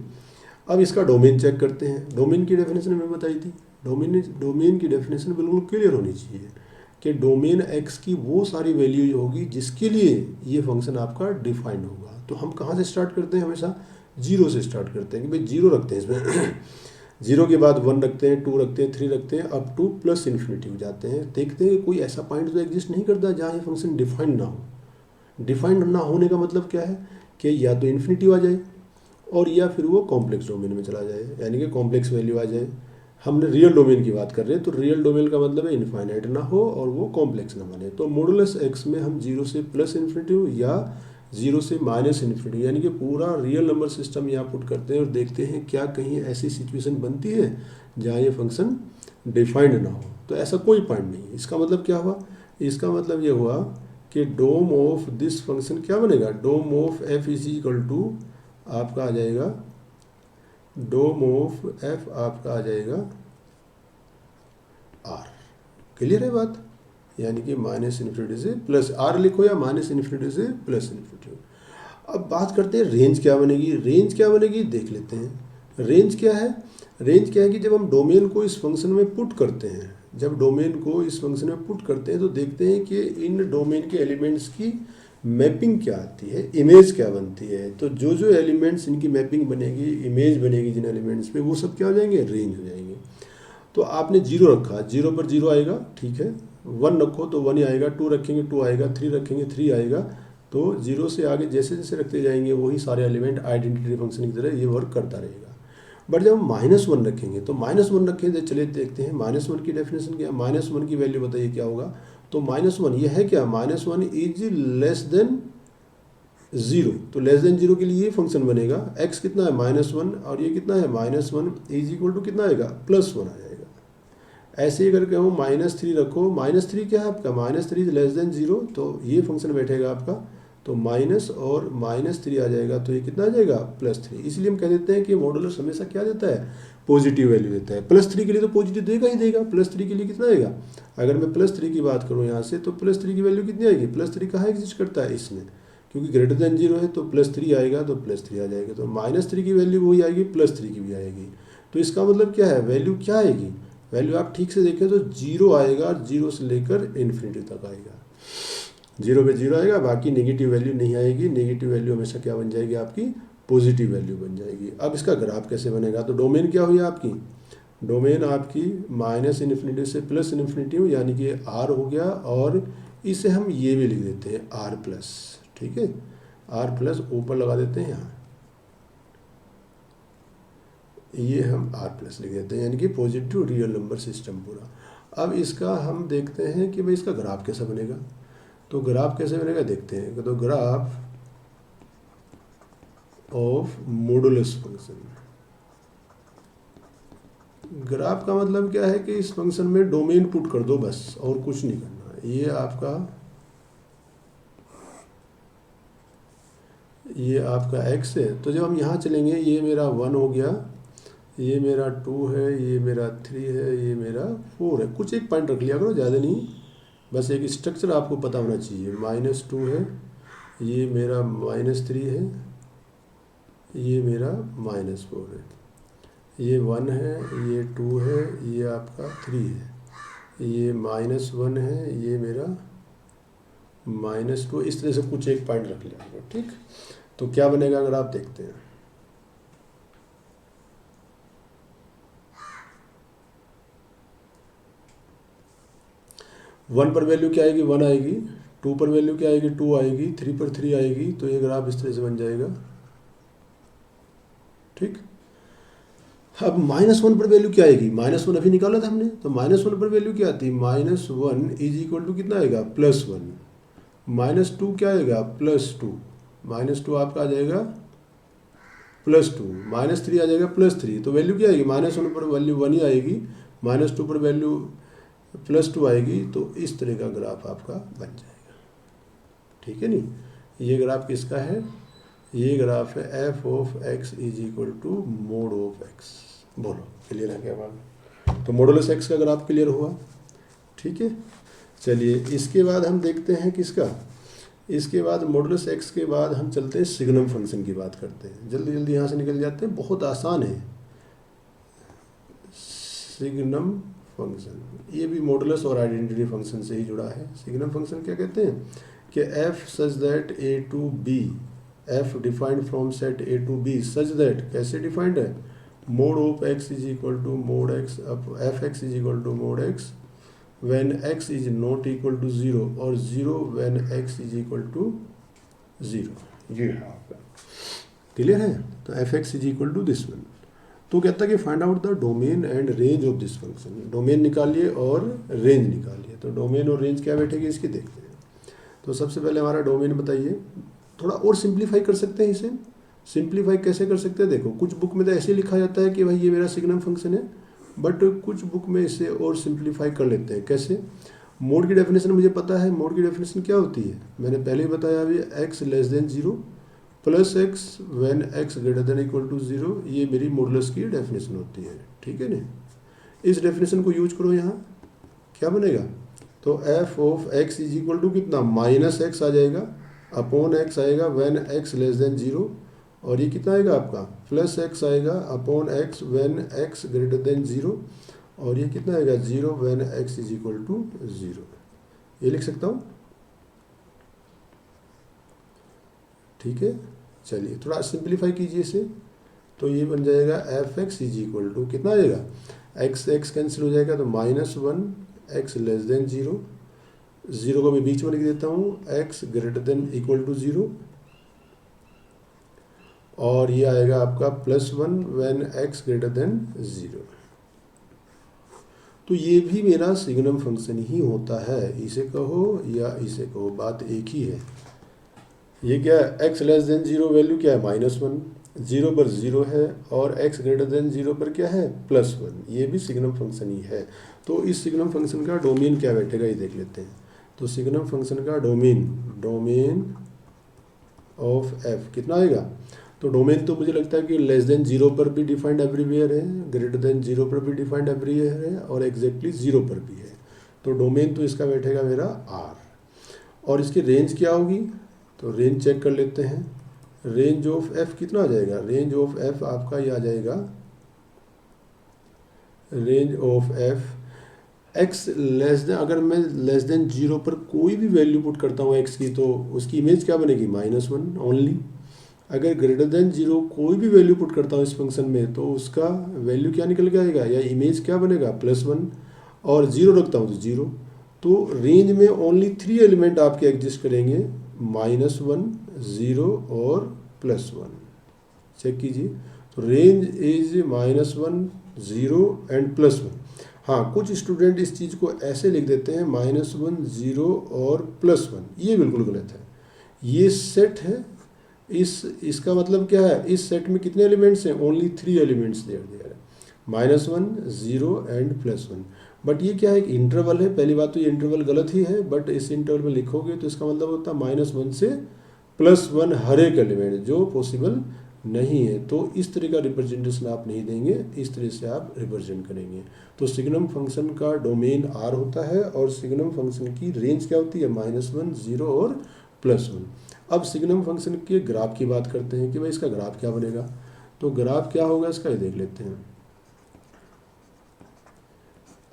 अब इसका डोमेन चेक करते हैं। डोमेन की डेफिनेशन मैंने बताई थी। डोमेन की डेफिनेशन बिल्कुल क्लियर होनी चाहिए कि डोमेन x की वो सारी वैल्यू होगी जिसके लिए ये फंक्शन आपका डिफाइंड होगा। तो हम कहाँ से स्टार्ट करते हैं, हमेशा 0 से स्टार्ट करते हैं कि भाई 0 रखते हैं इसमें 0 के बाद 1 रखते हैं, 2 रखते हैं, 3 रखते हैं, अप टू प्लस इन्फिनिटी हो जाते हैं। देखते हैं कोई ऐसा पॉइंट तो एग्जिस्ट नहीं करता जहाँ ये फंक्शन डिफाइंड ना हो। डिफाइंड ना होने का मतलब क्या है कि या तो इन्फिनिटी आ जाए और या फिर वो कॉम्प्लेक्स डोमेन में चला जाए, यानी कि कॉम्प्लेक्स वैल्यू आ जाए। हमने रियल डोमेन की बात कर रहे हैं, तो रियल डोमेन का मतलब है इनफाइनाइट ना हो और वो कॉम्प्लेक्स ना बने। तो मॉडुलस एक्स में हम 0 से प्लस इन्फिनिटी या 0 से माइनस इन्फिनिटी, यानी कि पूरा रियल नंबर सिस्टम यहाँ पुट करते हैं और देखते हैं क्या कहीं ऐसी सिचुएशन बनती है जहाँ ये फंक्शन डिफाइंड ना हो। तो ऐसा कोई पॉइंट नहीं है। इसका मतलब क्या हुआ, इसका मतलब ये हुआ कि डोम ऑफ दिस फंक्शन क्या बनेगा, domain of F is equal to आपका आ जाएगा, डोम ऑफ एफ आपका आ जाएगा आर। क्लियर है बात? यानी कि -इन्फिनिटी से प्लस आर लिखो या -इन्फिनिटी से प्लस इन्फिनिटी। अब बात करते हैं रेंज क्या बनेगी। रेंज क्या बनेगी देख लेते हैं। रेंज क्या है, रेंज क्या है कि जब हम डोमेन को इस फंक्शन में पुट करते हैं, जब डोमेन को इस फंक्शन में पुट करते हैं तो देखते हैं कि इन डोमेन के एलिमेंट्स की मैपिंग क्या आती है, इमेज क्या बनती है। तो जो जो एलिमेंट्स इनकी मैपिंग बनेगी, इमेज बनेगी जिन एलिमेंट्स पे, वो सब क्या हो जाएंगे, रेंज हो जाएंगे। तो आपने 0 रखा, 0 पर 0 आएगा, ठीक है। 1 रखो तो 1 ही आएगा, 2 रखेंगे 2 आएगा, 3 रखेंगे 3 आएगा। तो 0 से आगे जैसे जैसे रखते जाएंगे वही सारे एलिमेंट आइडेंटिटी फंक्शन की तरह ये वर्क करता रहेगा। बट जब हम -1 रखेंगे तो -1 रखें, चलिए देखते हैं -1 की डेफिनेशन क्या है। -1 की वैल्यू बताइए क्या होगा। तो -1 ये है क्या, -1 इज लेस देन 0। तो लेस देन 0 के लिए ये फंक्शन बनेगा। x कितना है -1 और ये कितना है -1 इज इक्वल टू कितना आएगा, +1 आ जाएगा। ऐसे ही करके हम -3 रखो, -3 क्या है आपका, -3 लेस देन 0, तो ये फंक्शन बैठेगा आपका। तो माइनस और -3 आ जाएगा, तो ये कितना आ जाएगा, +3। इसलिए हम कह देते हैं कि मॉडुलस हमेशा क्या देता है, पॉजिटिव वैल्यू देता है। +3 के लिए तो पॉजिटिव देगा ही देगा। +3 के लिए कितना आएगा, अगर मैं +3 की बात करूँ यहाँ से, तो +3 की वैल्यू कितनी आएगी, +3 कहाँ एग्जिस्ट करता है इसमें, क्योंकि ग्रेटर देन 0 है तो +3 आएगा, तो +3 आ जाएगा। तो -3 की वैल्यू वही आएगी, +3 की भी आएगी। तो इसका मतलब क्या है, वैल्यू क्या आएगी, वैल्यू आप ठीक से देखें तो 0 आएगा, 0 से लेकर इन्फिनिटी तक आएगा। 0 पे 0 आएगा, बाकी नेगेटिव वैल्यू नहीं आएगी। नेगेटिव वैल्यू हमेशा क्या बन जाएगी आपकी, पॉजिटिव वैल्यू बन जाएगी। अब इसका ग्राफ कैसे बनेगा, तो डोमेन क्या हुई आपकी, डोमेन आपकी -इन्फिनिटी से प्लस इन्फिनिटी, यानी कि r हो गया, और इसे हम ये भी लिख देते हैं r+, ठीक है। r+ ऊपर लगा देते हैं यहाँ, ये हम r+ लिख देते हैं, यानी कि पॉजिटिव रियल नंबर सिस्टम पूरा। अब इसका हम देखते हैं कि भाई इसका ग्राफ कैसा बनेगा। तो ग्राफ कैसे बनेगा देखते हैं। तो graph of modulus function, graph का मतलब क्या है कि इस फंक्शन में डोमेन पुट कर दो बस, और कुछ नहीं करना। ये आपका x है, तो जब हम यहाँ चलेंगे ये मेरा 1 हो गया, ये मेरा 2 है, ये मेरा 3 है, ये मेरा 4 है। कुछ एक पॉइंट रख लिया करो, ज़्यादा नहीं, बस एक स्ट्रक्चर आपको पता होना चाहिए। -2 है, ये मेरा -3 है, ये मेरा -4 है, ये 1 है, ये 2 है, ये आपका 3 है, ये -1 है, ये मेरा -2। इस तरह से कुछ एक पॉइंट रख लिया करो, ठीक। तो क्या बनेगा अगर आप देखते हैं, 1 पर वैल्यू क्या आएगी, 1 आएगी, 2 पर वैल्यू क्या आएगी, 2 आएगी, 3 पर 3 आएगी। तो ये ग्राफ इस तरह से बन जाएगा, ठीक। अब -1 पर वैल्यू क्या आएगी, -1 अभी निकाला था हमने, तो -1 पर वैल्यू क्या आती है, -1 इज इक्वल टू कितना आएगा, +1, -2 क्या आएगा, +2, -2 आपका आ जाएगा +2, -3 आ जाएगा +3। तो वैल्यू क्या आएगी, -1 पर वैल्यू 1 ही आएगी, -2 पर वैल्यू +2 आएगी। तो इस तरह का ग्राफ आपका बन जाएगा, ठीक है नहीं। ये ग्राफ किसका है, ये ग्राफ है f of x is equal to mod of x। बोलो क्लियर है क्या बात। तो मॉडुलस x का ग्राफ क्लियर हुआ, ठीक है। चलिए इसके बाद हम देखते हैं किसका, इसके बाद मॉडुलस x के बाद हम चलते हैं सिग्नम फंक्शन की बात करते हैं। जल्दी जल्दी यहाँ से निकल जाते हैं, बहुत आसान है सिग्नम फंक्शन। ये भी मॉडुलस और आइडेंटिटी फंक्शन से ही जुड़ा है। सिग्नम फंक्शन क्या कहते हैं कि f such that a to b, f defined from set a to b such that, कैसे डिफाइंड है, mod of x is equal to mod x, F x is equal to mod x when x is not equal to 0 और 0 when x is equal to 0। ये है आपका, clear है। तो F x is equal to this one. तो कहता है कि find out the domain and range of this function. Domain निकालिए और रेंज निकालिए। तो डोमेन और रेंज क्या बैठेगी इसकी देखते हैं। तो सबसे पहले हमारा डोमेन बताइए। थोड़ा और सिंप्लीफाई कर सकते हैं इसे। सिंप्लीफाई कैसे कर सकते हैं, देखो कुछ बुक में तो ऐसे लिखा जाता है कि भाई ये मेरा सिग्नम फंक्शन है, बट कुछ बुक में इसे और सिंप्लीफाई कर लेते हैं। कैसे, मोड की डेफिनेशन मुझे पता है। मोड की डेफिनेशन क्या होती है, मैंने पहले ही बताया अभी, x less than 0 plus x when x greater than equal to 0। ये मेरी मॉडुलस की डेफिनेशन होती है, ठीक है ना। इस डेफिनेशन को यूज करो, यहाँ क्या बनेगा, तो f of x is equal to कितना, -x आ जाएगा, अपॉन x आएगा व्हेन x लेस देन 0, और ये कितना आएगा आपका, प्लस x आएगा upon x when x greater than 0, और ये कितना आएगा, 0 when x is equal to 0। ये लिख सकता हूँ, ठीक है। चलिए थोड़ा सिंप्लीफाई कीजिए इसे। तो ये बन जाएगा F x is equal to कितना आएगा, एक्स एक्स कैंसिल हो जाएगा, तो -1 x लेस देन 0, 0 को मैं बीच में लिख देता हूँ, x greater than equal to 0, और ये आएगा आपका +1 व्हेन x ग्रेटर देन 0। तो ये भी मेरा सिग्नम फंक्शन ही होता है, इसे कहो या इसे कहो, बात एक ही है। ये क्या है, x लेस देन 0 वैल्यू क्या है, -1, 0 पर 0 है, और x ग्रेटर देन 0 पर क्या है, +1। ये भी सिग्नम फंक्शन ही है। तो इस सिग्नम फंक्शन का डोमेन क्या बैठेगा ये देख लेते हैं। तो सिग्नम फंक्शन का डोमेन ऑफ f कितना आएगा। तो डोमेन तो मुझे लगता है कि लेस देन 0 पर भी डिफाइंड एवरीवेयर है, ग्रेटर देन 0 पर भी डिफाइंड एवरीवेयर है, और एग्जैक्टली 0 पर भी है। तो डोमेन तो इसका बैठेगा मेरा R। और इसकी रेंज क्या होगी, तो रेंज चेक कर लेते हैं। रेंज ऑफ f कितना आ जाएगा, रेंज ऑफ f आपका ये आ जाएगा, range of f x less then, अगर मैं लेस देन 0 पर कोई भी वैल्यू पुट करता हूँ x की, तो उसकी इमेज क्या बनेगी, -1 ओनली। अगर ग्रेटर देन 0 कोई भी वैल्यू पुट करता हूँ इस फंक्शन में, तो उसका वैल्यू क्या निकल के आएगा, या इमेज क्या बनेगा, +1, और 0 रखता हूँ तो 0। तो रेंज में ओनली 3 एलिमेंट आपके एग्जिस्ट करेंगे, -1, 0 और +1। चेक कीजिए। तो रेंज इज -1, 0 एंड +1। हाँ, कुछ स्टूडेंट इस चीज़ को ऐसे लिख देते हैं, -1, 0 और +1। ये बिल्कुल गलत है। ये सेट है, इसका मतलब क्या है, इस सेट में कितने एलिमेंट्स हैं, ओनली 3 एलिमेंट्स देयर है, -1, 0 एंड +1। बट ये क्या है, एक इंटरवल है। पहली बात तो ये इंटरवल गलत ही है, बट इस इंटरवल में लिखोगे तो इसका मतलब होता है -1 से +1 हर एक एलिमेंट जो पॉसिबल नहीं है, तो इस तरह का रिप्रेजेंटेशन आप नहीं देंगे, इस तरह से आप रिप्रेजेंट करेंगे। तो सिग्नम फंक्शन का डोमेन R होता है और सिग्नम फंक्शन की रेंज क्या होती है, -1, 0 और +1। अब सिग्नम फंक्शन के ग्राफ की बात करते हैं कि भाई इसका ग्राफ क्या बनेगा। तो ग्राफ क्या होगा इसका, ये देख लेते हैं।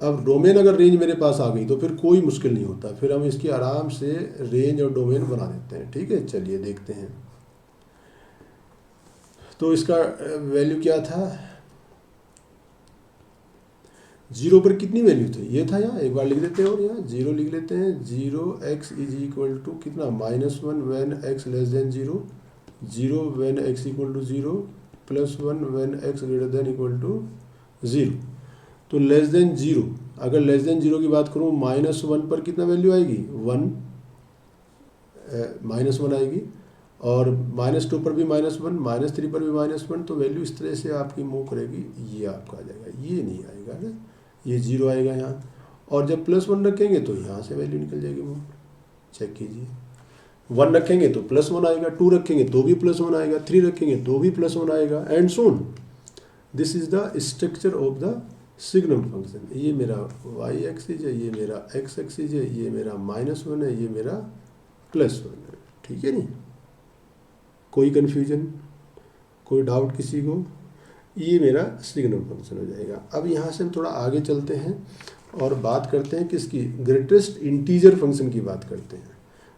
अब डोमेन अगर रेंज मेरे पास आ गई तो फिर कोई मुश्किल नहीं होता, फिर हम इसकी आराम से रेंज और डोमेन बना देते हैं। ठीक है, चलिए देखते हैं। तो इसका वैल्यू क्या था, 0 पर कितनी वैल्यू थी, ये था, यहाँ एक बार लिख देते हैं और यहाँ 0 लिख लेते हैं। 0x इज इक्वल टू कितना, -1 when x less than 0, 0 when x equal to 0, +1 when x greater than equal to 0। तो लेस देन 0, अगर लेस देन 0 की बात करूँ, -1 पर कितना वैल्यू आएगी, 1 -1 आएगी, और -2 पर भी -1, -3 पर भी -1। तो वैल्यू इस तरह से आपकी मूव करेगी, ये आपका आ जाएगा, ये नहीं आएगा ना, ये 0 आएगा यहाँ। और जब +1 रखेंगे तो यहाँ से वैल्यू निकल जाएगी मूव, चेक कीजिए। 1 रखेंगे तो +1 आएगा, 2 रखेंगे तो भी +1 आएगा, 3 रखेंगे तो भी +1 आएगा, and so on. This is the structure of the signum function. ये मेरा y एक्सिस है, ये मेरा x एक्सिस है, ये मेरा -1 है, ये मेरा +1 है। ठीक है नहीं, कोई कन्फ्यूजन, कोई डाउट किसी को, ये मेरा सिग्नम फंक्शन हो जाएगा। अब यहाँ से हम थोड़ा आगे चलते हैं और बात करते हैं किसकी, ग्रेटेस्ट इंटीजर फंक्शन की बात करते हैं।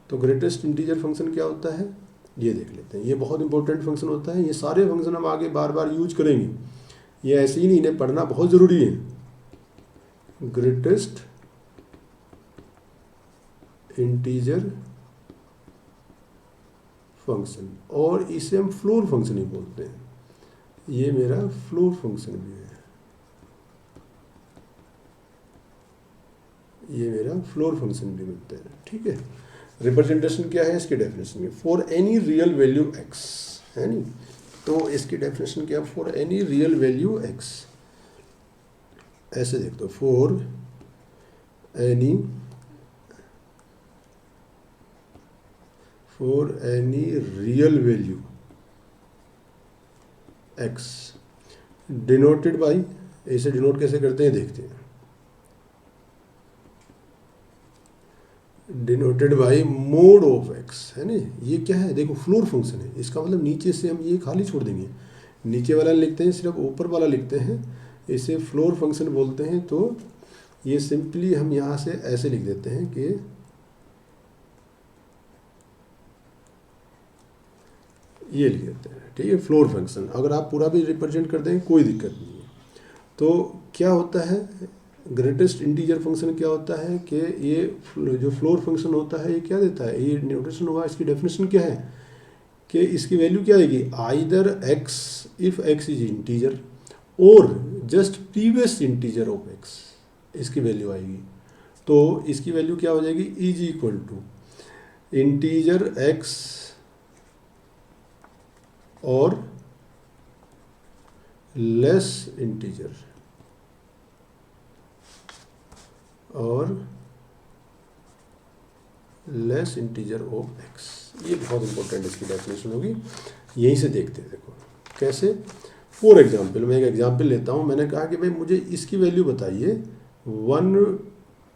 तो ग्रेटेस्ट इंटीजर फंक्शन क्या होता है, ये देख लेते हैं। ये बहुत इंपॉर्टेंट फंक्शन होता है, ये सारे फंक्शन हम आगे बार बार यूज करेंगे, ये ऐसे ही नहीं, इन्हें पढ़ना बहुत ज़रूरी है। ग्रेटेस्ट इंटीजर फंक्शन, और इसे हम फ्लोर फंक्शन ही बोलते हैं। ये मेरा फ्लोर फंक्शन भी है, ये मेरा फ्लोर फंक्शन भी बनता है। ठीक है, रिप्रेजेंटेशन क्या है इसकी डेफिनेशन में, for any real value x, है नहीं। तो इसकी डेफिनेशन क्या, for any real value x, ऐसे देख दो, for any real value x, denoted by, इसे डिनोट कैसे करते हैं देखते हैं, denoted by mode of x, है ना। ये क्या है, देखो फ्लोर फंक्शन है, इसका मतलब नीचे से हम ये खाली छोड़ देंगे, नीचे वाला लिखते हैं, सिर्फ ऊपर वाला लिखते हैं, इसे फ्लोर फंक्शन बोलते हैं। तो ये सिंपली हम यहाँ से ऐसे लिख देते हैं कि ये लिख देते हैं, ठीक है, फ्लोर फंक्शन। अगर आप पूरा भी रिप्रेजेंट कर दें कोई दिक्कत नहीं है। तो क्या होता है, ग्रेटेस्ट इंटीजर फंक्शन क्या होता है कि ये जो फ्लोर फंक्शन होता है ये क्या देता है, ये नोटेशन होगा, इसकी डेफिनेशन क्या है कि इसकी वैल्यू क्या आएगी, either x if x is integer और just previous integer of x, इसकी वैल्यू आएगी। तो इसकी वैल्यू क्या हो जाएगी, is equal to integer x और लेस इंटीजर और लेस इंटीजर ऑफ x। ये बहुत इंपॉर्टेंट इसकी डेफिनेशन होगी, यहीं से देखते हैं। देखो कैसे, फॉर एग्जाम्पल, मैं एक एग्जाम्पल लेता हूँ। मैंने कहा कि भाई मुझे इसकी वैल्यू बताइए 1,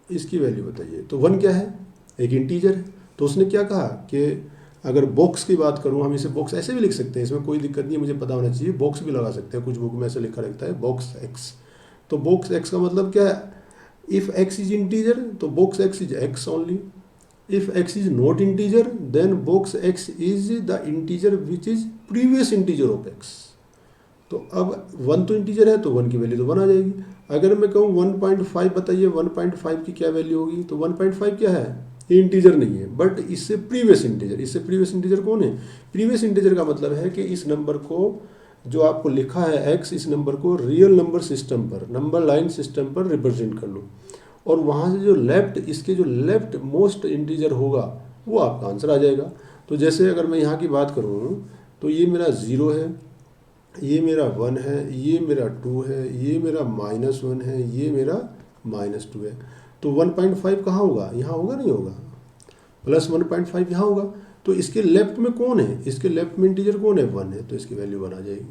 इसकी वैल्यू बताइए। तो 1 क्या है, एक इंटीजर है। तो उसने क्या कहा कि अगर बॉक्स की बात करूँ, हम इसे बॉक्स ऐसे भी लिख सकते हैं, इसमें कोई दिक्कत नहीं है, मुझे पता होना चाहिए, बॉक्स भी लगा सकते हैं, कुछ बुक में ऐसे लिखा रहता है बॉक्स x। तो बॉक्स x का मतलब क्या है, इफ x इज इंटीजर तो box x is x only, if x is not integer then box x is the integer which is previous integer of x। तो अब 1 तो इंटीजर है तो 1 की वैल्यू तो 1 आ जाएगी। अगर मैं कहूँ 1.5 बताइए 1.5 की क्या वैल्यू होगी, तो 1.5 क्या है, ये इंटीजर नहीं है, बट इससे प्रीवियस इंटीजर, इससे प्रीवियस इंटीजर कौन है, प्रीवियस इंटीजर का मतलब है कि इस नंबर को जो आपको लिखा है x, इस नंबर को रियल नंबर सिस्टम पर, नंबर लाइन सिस्टम पर रिप्रेजेंट कर लो, और वहाँ से जो लेफ्ट, इसके जो लेफ्ट मोस्ट इंटीजर होगा वो आपका आंसर आ जाएगा। तो जैसे अगर मैं यहाँ की बात करूँ तो ये मेरा 0 है, ये मेरा 1 है, ये मेरा 2 है, ये मेरा -1 है, ये मेरा -2 है। तो 1.5 कहाँ होगा, यहाँ होगा नहीं होगा, +1.5 यहाँ होगा। तो इसके लेफ्ट में कौन है, इसके लेफ्ट में इंटीजर कौन है, 1 है, तो इसकी वैल्यू 1 आ जाएगी।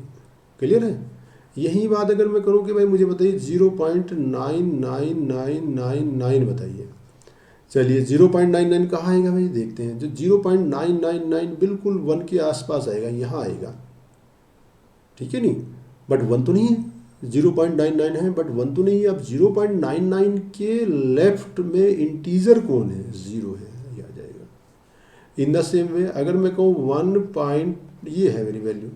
क्लियर है। यही बात अगर मैं करूँ कि भाई मुझे बताइए 0.99999 बताइए, चलिए 0.99 कहाँ आएगा भाई, देखते हैं। जो 0.999 बिल्कुल 1 के आसपास आएगा, यहाँ आएगा, ठीक है नहीं, बट 1 तो नहीं है, 0.99 है बट 1 तो नहीं है। अब 0.99 के लेफ्ट में इंटीजर कौन है, 0 है, ये आ जाएगा। इन द सेम वे अगर मैं कहूँ 1 पॉइंट, ये है मेरी वैल्यू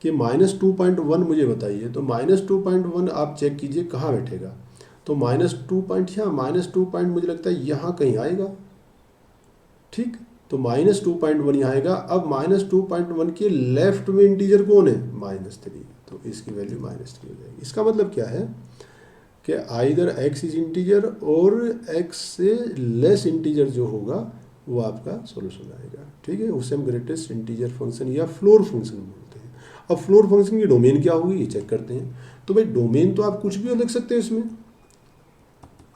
कि -2.1 मुझे बताइए, तो -2.1 आप चेक कीजिए कहाँ बैठेगा, तो -2 पॉइंट, यहाँ -2 पॉइंट मुझे लगता है यहाँ कहीं आएगा, ठीक, तो -2.1 यहाँ आएगा। अब -2.1 के लेफ्ट में इंटीजर कौन है, -3, तो इसकी वैल्यू -3 हो जाएगी। इसका मतलब क्या है कि आइदर x इज इंटीजर और x से लेस इंटीजर जो होगा वो आपका सॉल्यूशन आएगा, ठीक है। उसे हम ग्रेटेस्ट इंटीजर फंक्शन या फ्लोर फंक्शन बोलते हैं। अब फ्लोर फंक्शन की डोमेन क्या होगी ये चेक करते हैं। तो भाई डोमेन तो आप कुछ भी लिख सकते हैं इसमें,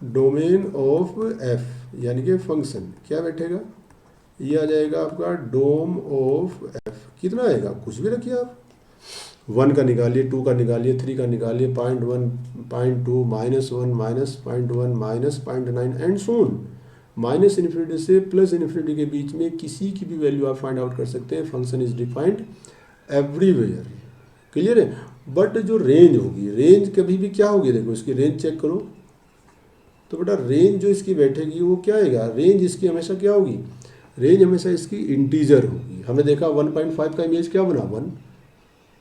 डोमेन ऑफ f यानी कि फंक्शन क्या बैठेगा, ये आ जाएगा आपका डोम ऑफ f, कितना आएगा, कुछ भी रखिए आप, 1 का निकालिए, 2 का निकालिए, 3 का निकालिए, 0.1, 0.2, -1, -0.1, -0.9 एंड सो ऑन, -इन्फिनिटी से +इन्फिनिटी के बीच में किसी की भी वैल्यू आप फाइंड आउट कर सकते हैं। Function is defined everywhere, clear है। बट जो रेंज होगी, रेंज कभी भी क्या होगी, देखो इसकी रेंज चेक करो, तो बेटा रेंज जो इसकी बैठेगी वो क्या आएगा, रेंज इसकी हमेशा क्या होगी, रेंज हमेशा इसकी इंटीजर होगी। हमने देखा 1.5 का इमेज क्या बना 1,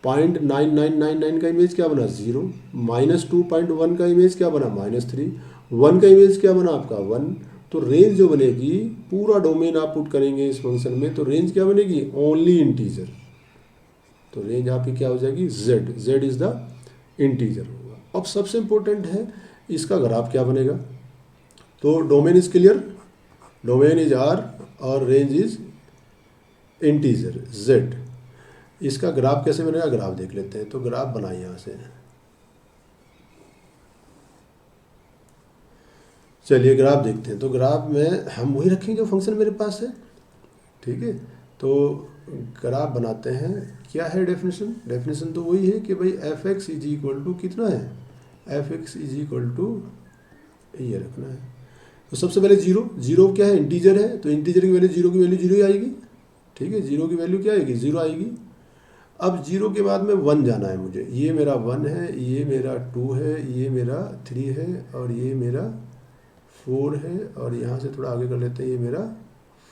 0.9999 का इमेज क्या बना 0, -2.1 का इमेज क्या बना -3, 1 का इमेज क्या बना आपका 1। तो रेंज जो बनेगी, पूरा डोमेन आप पुट करेंगे इस फंक्शन में, तो रेंज क्या बनेगी, ओनली इंटीजर। तो रेंज आपकी क्या हो जाएगी, z इज द इंटीजर होगा। अब सबसे इंपॉर्टेंट है इसका ग्राफ क्या बनेगा। तो domain is clear, domain is r और रेंज इज इंटीजर z। इसका ग्राफ कैसे बनेगा, ग्राफ देख लेते हैं। तो ग्राफ बनाए यहाँ से, चलिए ग्राफ देखते हैं। तो ग्राफ में हम वही रखेंगे जो फंक्शन मेरे पास है, ठीक है। तो ग्राफ बनाते हैं, क्या है डेफिनेशन, डेफिनेशन तो वही है कि भाई f(x) इज इक्वल टू कितना है, f(x) इज इक्वल टू ये रखना है। तो सबसे पहले 0 क्या है, इंटीजर है, तो इंटीजर की वैल्यू 0 की वैल्यू 0 ही आएगी, ठीक है। 0 की वैल्यू क्या आएगी, 0 आएगी। अब 0 के बाद में 1 जाना है मुझे, ये मेरा 1 है, ये मेरा 2 है, ये मेरा 3 है और ये मेरा 4 है, और यहाँ से थोड़ा आगे कर लेते हैं, ये मेरा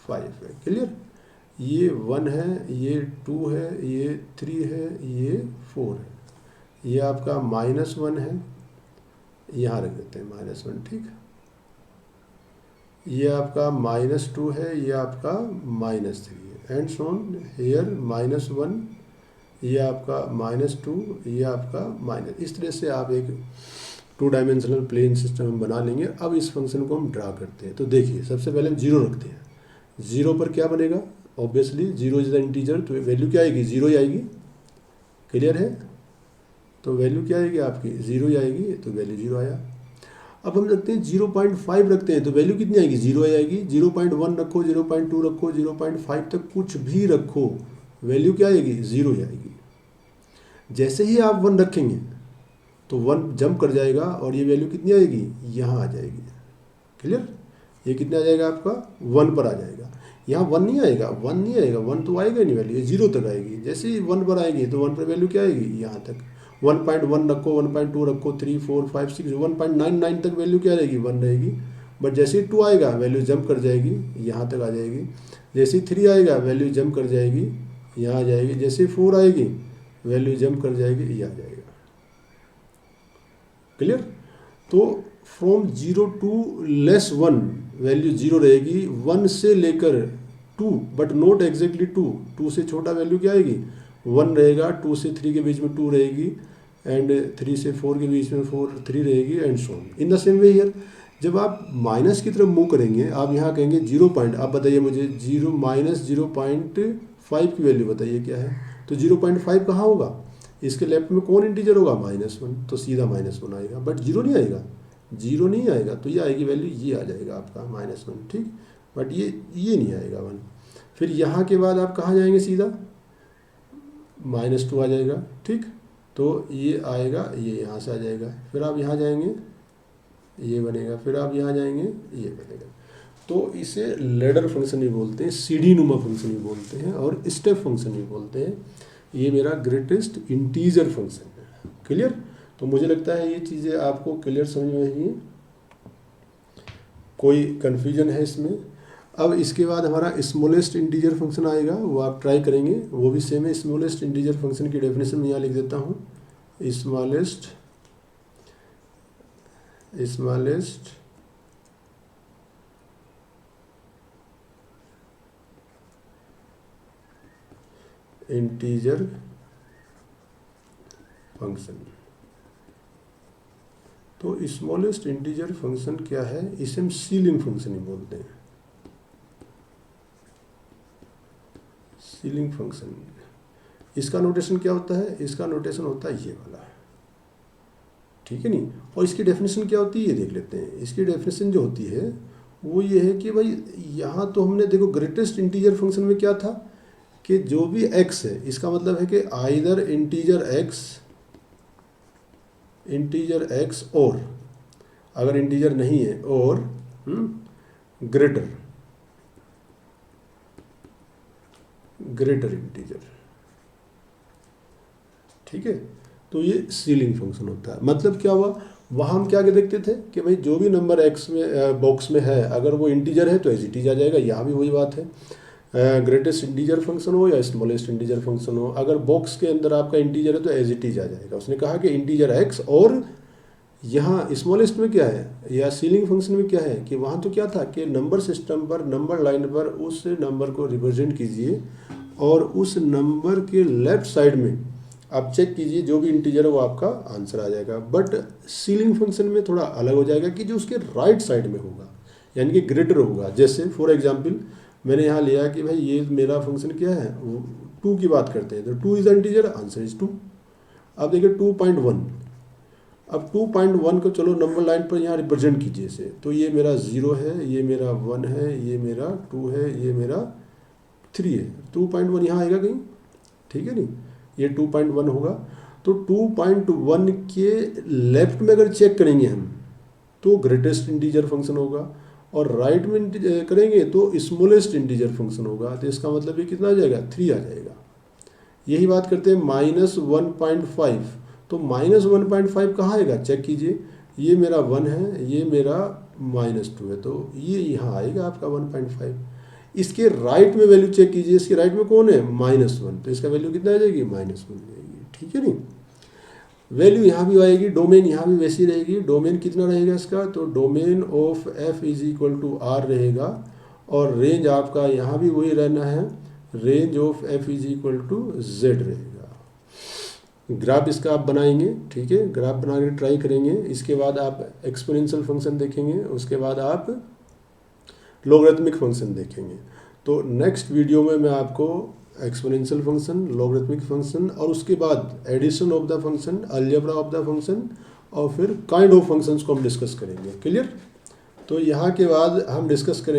5 है, क्लियर। ये 1 है, ये 2 है, ये 3 है, ये 4 है, ये आपका -1 है, यहाँ रख देते हैं -1, ठीक। ये आपका -2 है, ये आपका -3 है, एंड सो ऑन हियर -1, ये आपका -2, ये आपका इस तरह से आप एक 2 डायमेंशनल प्लेन सिस्टम बना लेंगे। अब इस फंक्शन को हम ड्रा करते हैं। तो देखिए सबसे पहले हम 0 रखते हैं, 0 पर क्या बनेगा, ऑब्वियसली 0 इज द इंटीजर, तो वैल्यू क्या आएगी, 0 ही आएगी, क्लियर है। तो वैल्यू क्या आएगी आपकी, 0 ही आएगी, तो वैल्यू 0 आया। अब हम रखते हैं 0.5 रखते हैं, तो वैल्यू कितनी आएगी, 0 ही आएगी। 0.1 रखो, 0.2 रखो, 0.5 तक कुछ भी रखो, वैल्यू क्या आएगी, 0 ही आएगी। जैसे ही आप 1 रखेंगे तो 1 जंप कर जाएगा और ये वैल्यू कितनी आएगी, यहाँ आ जाएगी, क्लियर। ये कितना आ जाएगा आपका, 1 पर आ जाएगा। यहाँ 1 नहीं आएगा, 1 नहीं आएगा, 1 तो आएगा नहीं वैल्यू, ये 0 तक आएगी। जैसे ही 1 पर आएगी तो 1 पर वैल्यू क्या आएगी, यहाँ तक। 1.1 रखो, 1.2 रखो, 3, 4, 5, 6, 1.99 तक वैल्यू क्या रहेगी, 1 रहेगी। बट जैसे ही 2 आएगा वैल्यू जंप कर जाएगी, यहाँ तक आ जाएगी। जैसे ही 3 आएगा वैल्यू जंप कर जाएगी, यहाँ आ जाएगी। जैसे ही 4 आएगी वैल्यू जंप कर जाएगी, ये आ जाएगा, क्लियर। तो फ्रॉम 0 to <1 वैल्यू 0 रहेगी, 1 से लेकर 2 बट नॉट एग्जैक्टली 2 से छोटा वैल्यू क्या आएगी, 1 रहेगा। 2 से 3 के बीच में 2 रहेगी, एंड 3 से 4 के बीच में 3 रहेगी, and so on. In the same way here जब आप माइनस की तरफ मूव करेंगे, आप यहाँ कहेंगे 0 पॉइंट, आप बताइए मुझे 0.5 की वैल्यू बताइए क्या है। तो 0.5 कहाँ होगा, इसके लेफ्ट में कौन इंटीजर होगा, -1, तो सीधा -1 आएगा। बट 0 नहीं आएगा, 0 नहीं आएगा, तो ये आएगी वैल्यू, ये आ जाएगा आपका -1, ठीक। बट ये नहीं आएगा 1। फिर यहाँ के बाद आप कहाँ जाएंगे, सीधा -2 आ जाएगा, ठीक। तो ये आएगा, ये यहाँ से आ जाएगा, फिर आप यहाँ जाएंगे ये बनेगा, फिर आप यहाँ जाएंगे ये बनेगा। तो इसे लैडर फंक्शन भी बोलते हैं, सीढ़ी नुमा फंक्शन भी बोलते हैं, और स्टेप फंक्शन भी बोलते हैं। ये मेरा ग्रेटेस्ट इंटीजर फंक्शन है। क्लियर? तो मुझे लगता है ये चीज़ें आपको क्लियर समझ में आएंगी, कोई कन्फ्यूजन है इसमें? अब इसके बाद हमारा स्मॉलेस्ट इंटीजर फंक्शन आएगा, वो आप ट्राई करेंगे, वो भी सेम है। स्मॉलेस्ट इंटीजर फंक्शन की डेफिनेशन मैं यहाँ लिख देता हूँ। Smallest integer function. तो स्मॉलेस्ट इंटीजर फंक्शन क्या है, इसे हम सीलिंग फंक्शन ही बोलते हैं। सीलिंग फंक्शन, इसका नोटेशन क्या होता है? इसका नोटेशन होता है ये वाला, ठीक है नहीं। और इसकी डेफिनेशन क्या होती है ये देख लेते हैं। इसकी डेफिनेशन जो होती है वो ये है कि भाई यहाँ तो हमने देखो ग्रेटेस्ट इंटीजर फंक्शन में क्या था कि जो भी x है, इसका मतलब है कि आइदर इंटीजर x और, अगर इंटीजर नहीं है, और ग्रेटर इंटीजर, ठीक है। तो ये सीलिंग फंक्शन होता है। मतलब क्या हुआ, वहाँ हम क्या देखते थे कि भाई जो भी नंबर x में बॉक्स में है, अगर वो इंटीजर है तो एज इट इज आ जाएगा। यहाँ भी वही बात है, ग्रेटेस्ट इंटीजर फंक्शन हो या स्मॉलेस्ट इंटीजर फंक्शन हो, अगर बॉक्स के अंदर आपका इंटीजर है तो एज इट इज आ जाएगा। उसने कहा कि इंटीजर x, और यहाँ स्मॉलेस्ट में क्या है या सीलिंग फंक्शन में क्या है कि वहाँ तो क्या था कि नंबर सिस्टम पर, नंबर लाइन पर उस नंबर को रिप्रेजेंट कीजिए, और उस नंबर के लेफ्ट साइड में आप चेक कीजिए जो भी इंटीजर है वो आपका आंसर आ जाएगा। बट सीलिंग फंक्शन में थोड़ा अलग हो जाएगा कि जो उसके राइट साइड में होगा, यानी कि ग्रेटर होगा। जैसे फॉर एग्जांपल मैंने यहाँ लिया कि भाई ये मेरा फंक्शन क्या है, 2 की बात करते हैं, तो 2 इज इंटीजर, आंसर इज 2। अब देखिए 2.1, अब 2.1 को चलो नंबर लाइन पर यहाँ रिप्रेजेंट कीजिए इसे, तो ये मेरा 0 है, ये मेरा 1 है, ये मेरा 2 है, ये मेरा 3 है। 2.1 यहाँ आएगा कहीं, ठीक है नहीं, ये 2.1 होगा। तो 2.1 के लेफ्ट में अगर चेक करेंगे हम तो ग्रेटेस्ट इंटीजर फंक्शन होगा, और राइट में करेंगे तो स्मॉलेस्ट इंटीजर फंक्शन होगा। तो इसका मतलब ये कितना आ जाएगा, 3 आ जाएगा। यही बात करते हैं -1.5, तो -1.5 कहाँ आएगा, चेक कीजिए, ये मेरा 1 है, ये मेरा -2 है, तो ये यहाँ आएगा आपका 1.5। इसके राइट में वैल्यू चेक कीजिए, इसके राइट में कौन है, -1, तो इसका वैल्यू कितना आ जाएगी, -1 जाएगी, ठीक है नहीं। वैल्यू यहाँ भी आएगी, डोमेन यहाँ भी वैसी रहेगी। डोमेन कितना रहेगा इसका, तो domain of f is equal to r रहेगा, और रेंज आपका यहाँ भी वही रहना है, range of f is equal to z रहेगा। ग्राफ इसका आप बनाएंगे, ठीक है, ग्राफ बना के ट्राई करेंगे। इसके बाद आप एक्सपोनेंशियल फंक्शन देखेंगे, उसके बाद आप लॉगरिथमिक फंक्शन देखेंगे। तो नेक्स्ट वीडियो में मैं आपको एक्सपोनेंशियल फंक्शन, लॉगरिथमिक फंक्शन, और उसके बाद addition of the function, algebra of the function, और फिर काइंड ऑफ फंक्शंस को हम डिस्कस करेंगे। क्लियर? तो यहाँ के बाद हम डिस्कस करेंगे